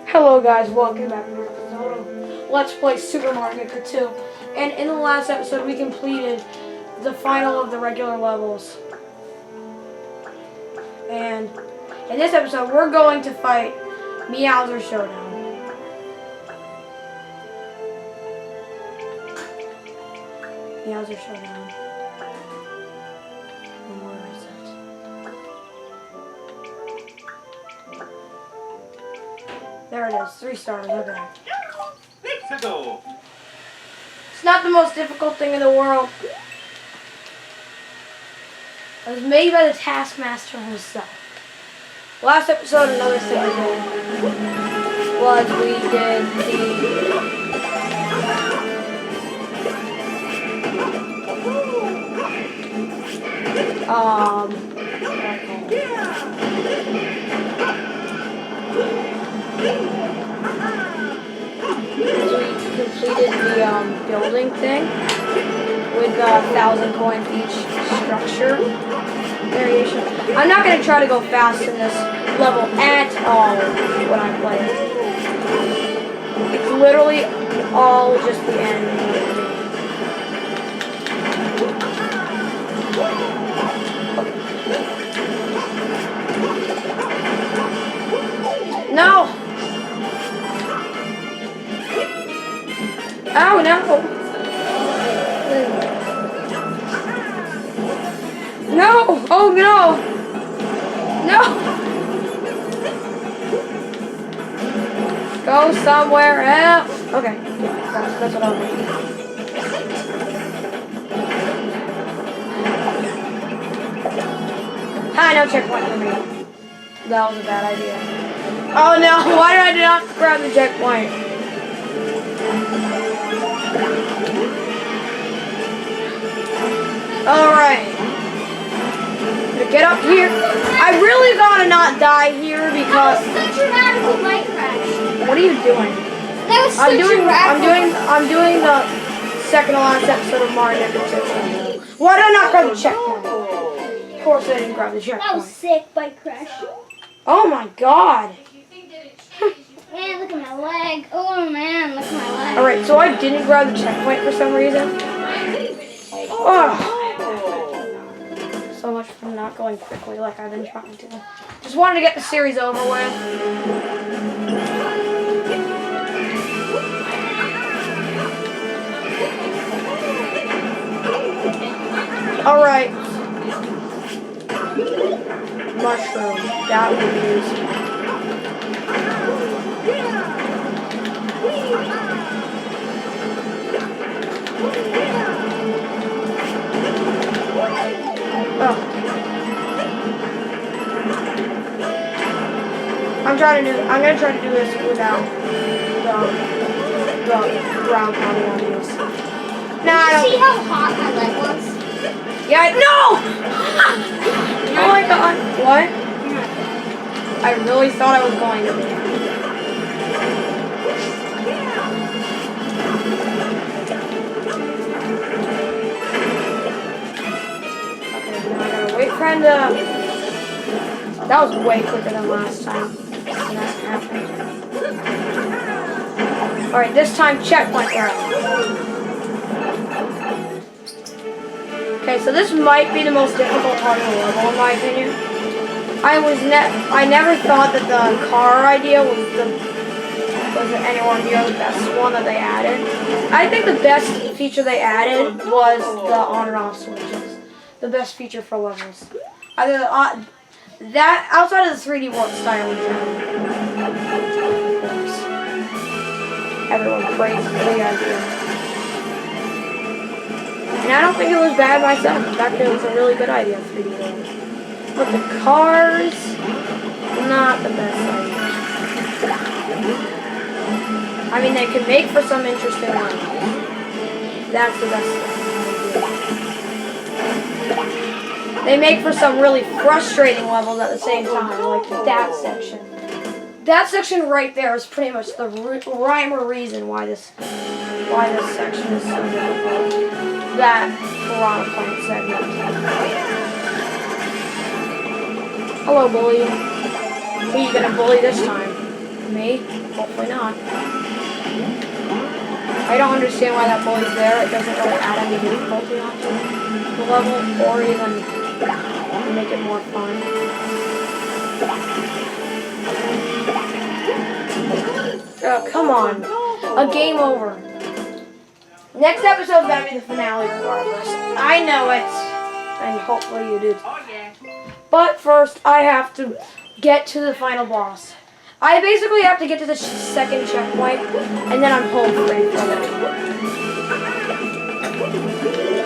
Hello guys, welcome back to another episode of Let's Play Super Mario Maker 2. And in the last episode we completed the final of the regular levels. And in this episode we're going to fight Meowser Showdown. Meowser Showdown. Where is it? There it is, 3 stars, okay. It's not the most difficult thing in the world. It was made by the Taskmaster himself. Last episode, another thing we did was we did completed the building thing with 1,000 coins each structure variation. I'm not going to try to go fast in this level at all when I play it. It's literally all just the end. No! Oh no! No! Oh no! No! Go somewhere else! Okay, that's what I'll do. Ah, no checkpoint for me. That was a bad idea. Oh no! Why did I not grab the checkpoint? Alright. Get up here. I really gotta not die here because that was such a radical light crash. What are you doing? That was such a radical I'm doing the second to last episode of Mario Maker 2. Why did I not grab the checkpoint? Of course I didn't grab the checkpoint. That was sick bike crash. Oh my god. Man, look at my leg. Oh man, look at my leg. Alright, so I didn't grab the checkpoint for some reason. Oh. So much for not going quickly like I've been trying to. Just wanted to get the series over with. Alright. Mushroom. That would be useful. Oh. I'm gonna try to do this without the ground pounding on this. Nah, I don't. See how hot my leg was? Yeah, no! Oh my god. What? I really thought I was going to be. Wait for him to... That was way quicker than last time. Alright, this time checkpoint round. Okay, so this might be the most difficult part of the level in my opinion. I never thought that the car idea was anywhere near the best one that they added. I think the best feature they added was the on and off switches. The best feature for levels. Either that outside of the 3D world style in general. Of course. Everyone praises the idea. And I don't think it was bad myself. In fact, it was a really good idea, 3D world. But the cars, not the best idea. I mean, they can make for some interesting levels. That's the best idea. They make for some really frustrating levels at the same time, like that section. That section right there is pretty much the rhyme or reason why this section is so difficult. That piranha plant segment. Hello, bully. Who are you gonna bully this time? Me? Hopefully not. I don't understand why that bully's there. It doesn't really add any difficulty onto the level or even make it more fun. Oh, come on. A game over. Next episode's gotta be the finale regardless. I know it. And hopefully you do. But first, I have to get to the final boss. I basically have to get to the second checkpoint, and then I'm home free for a minute.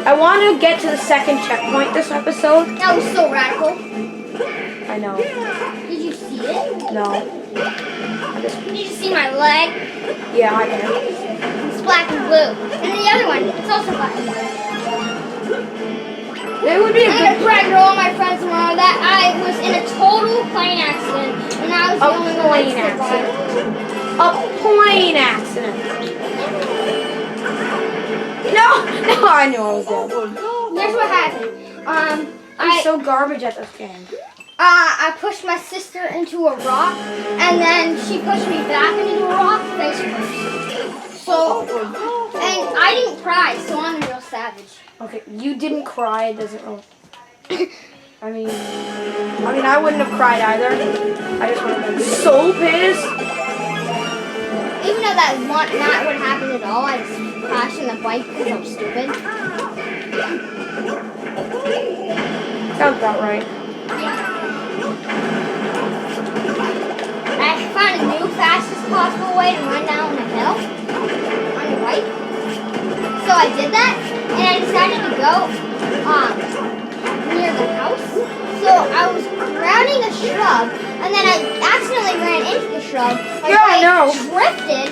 I want to get to the second checkpoint this episode. That was so radical. I know. Did you see it? No. Did you see my leg? Yeah, I can. It's black and blue. And the other one, it's also black and blue. It would be a I'm good gonna brag to all my friends tomorrow that I was in a total plane accident, and I was the only one plane that survived. accident. A plane accident. No, I knew I was dead. Here's what happened. I'm so garbage at this game. I pushed my sister into a rock, and then she pushed me back into a rock face first. So, and I didn't cry, so I'm a real savage. Okay, you didn't cry. It doesn't really. I mean, I wouldn't have cried either. I just would have been so pissed. Even though that not what happened at all, I just crashed in the bike because I'm stupid. Sounds about right. I found a new fastest possible way to run down a hill on your bike. So I did that, and I decided to go near the house. So I was rounding a shrub, and then I accidentally ran into the shrub. My bike drifted.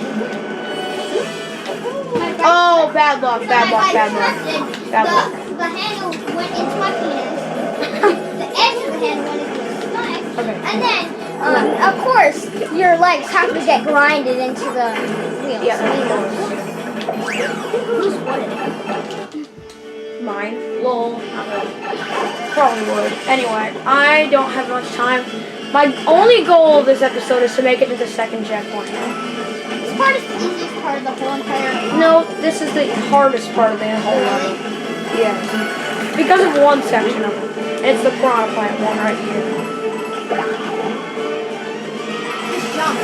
Oh, bad luck, bad luck, bad luck. The handle went into my penis. The edge of the handle went into my stomach. Okay. And then, of course, your legs have to get grinded into the wheels. Yeah. Whose would it? Mine. Lol. Not really. Probably would. Anyway, I don't have much time. My only goal of this episode is to make it to the second checkpoint. This part is the easiest part of the whole entire game. No, this is the hardest part of the whole level. Yes. Because of one section of it. And it's the piranha plant one right here. Just jump.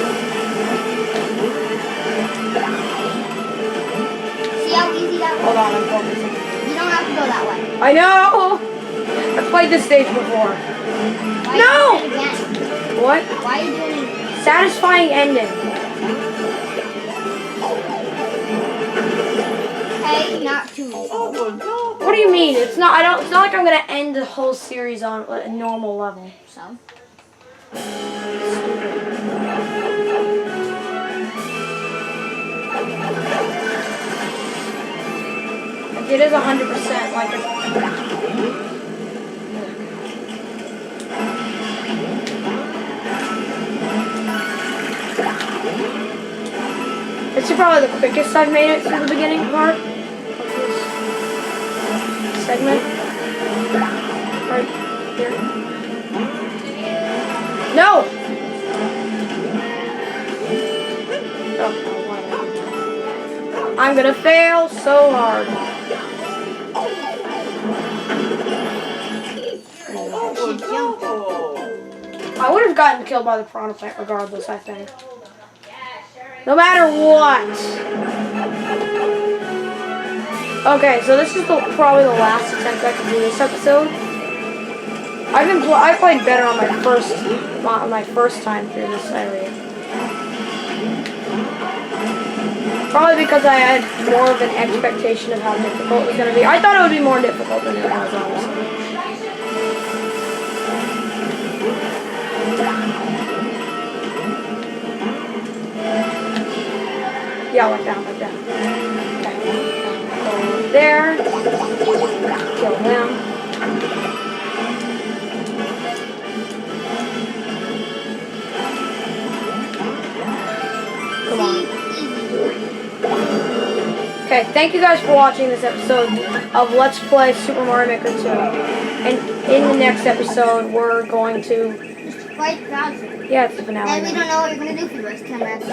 See how easy that was? Hold on, I'm focusing. You don't have to go that way. I know! I've played this stage before. Why No! are you doing it again? What? Why are you doing it again? Satisfying ending. Hey, not too easy. What do you mean? It's not like I'm gonna end the whole series on a normal level. So? It is 100% like a... This is probably the quickest I've made it through the beginning part of this segment. Right here. No! Oh, whatever. I'm gonna fail so hard. I would have gotten killed by the piranha plant regardless, I think. No matter what. Okay, so this is probably the last attempt I can do this episode. I played better on my first time through this area. Probably because I had more of an expectation of how difficult it was going to be. I thought it would be more difficult than it was, honestly. Yeah, like that. Okay. Go over there. Kill them. Come on. Okay, thank you guys for watching this episode of Let's Play Super Mario Maker 2. And in the next episode, we're going to... Fight Bowser. Yeah, it's the finale. And we don't know what you're gonna do for the rest of 10 minutes.